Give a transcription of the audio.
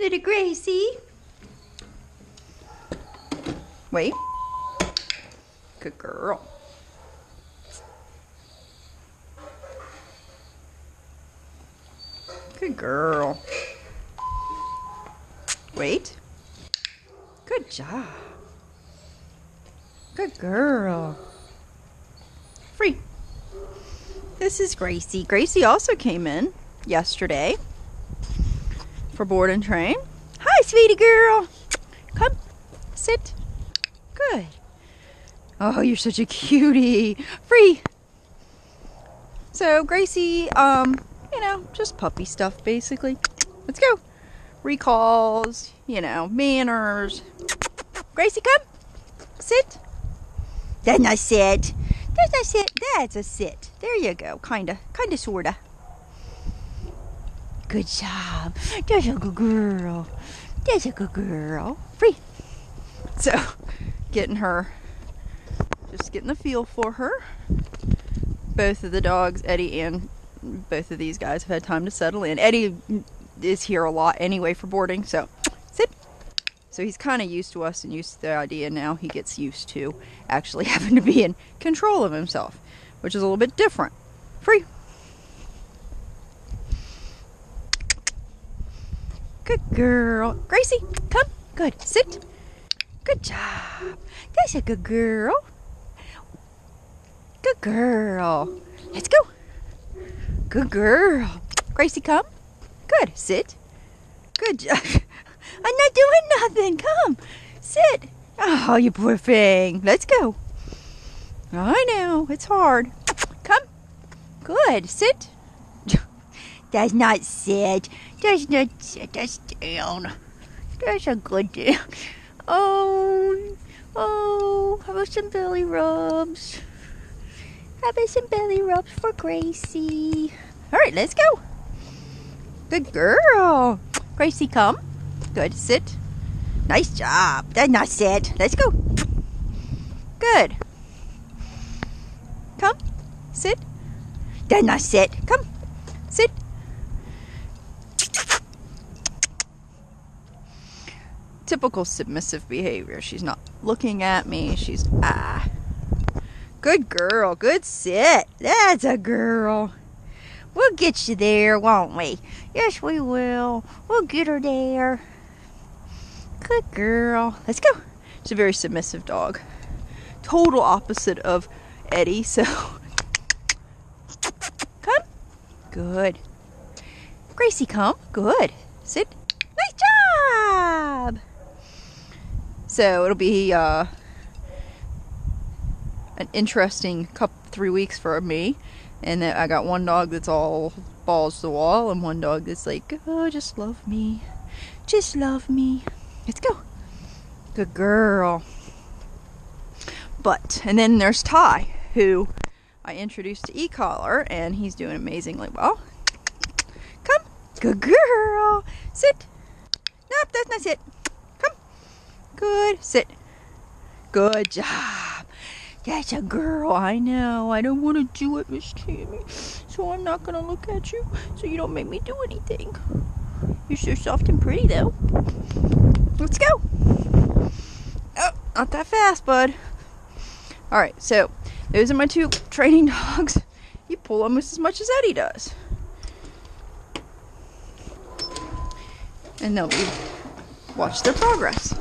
Little Gracie. Wait. Good girl. Good girl. Wait. Good job. Good girl. Free. This is Gracie. Gracie also came in yesterday for board and train. Hi, sweetie girl. Come, sit. Good. Oh, you're such a cutie. Free. So Gracie, you know, just puppy stuff basically. Let's go. Recalls, you know, manners. Gracie, come. Sit. That's not sit. That's not sit. That's a sit. There you go. Kinda, sorta. Good job. That's a good girl. That's a good girl. Free. So, getting her, just getting the feel for her. Both of the dogs, Eddie and both of these guys, have had time to settle in. Eddie is here a lot anyway for boarding, so sit. So he's kind of used to us and used to the idea. Now he gets used to actually having to be in control of himself, which is a little bit different. Free. Good girl. Gracie, come. Good. Sit. Good job. That's a good girl. Good girl. Let's go. Good girl. Gracie, come. Good. Sit. Good job. I'm not doing nothing. Come. Sit. Oh, you poor thing. Let's go. I know. It's hard. Come. Good. Sit. That's not sit. That's not sit. That's down. That's a good down. Oh. How about some belly rubs? How about some belly rubs for Gracie? All right, let's go. Good girl. Gracie, come. Good. Sit. Nice job. That's not sit. Let's go. Good. Come. Sit. That's not sit. Come. Sit. Typical submissive behavior. She's not looking at me. She's Good girl. Good sit. That's a girl. We'll get you there, won't we? Yes, we will. We'll get her there. Good girl. Let's go. She's a very submissive dog. Total opposite of Eddie, so. Come. Good. Gracie, come. Good. Sit. Nice job. So it'll be an interesting 3 weeks for me. And then I got one dog that's all balls to the wall, and one dog that's like, oh, just love me. Just love me. Let's go. Good girl. And then there's Ty, who I introduced to e-collar, and he's doing amazingly well. Come. Good girl. Sit. Nope, that's not sit. Come. Good. Sit. Good job. That's a girl. I know. I don't want to do it, Miss Tammy. So I'm not going to look at you so you don't make me do anything. You're so soft and pretty, though. Let's go. Oh, not that fast, bud. All right, so those are my two training dogs. You pull almost as much as Eddie does. And they'll watch their progress.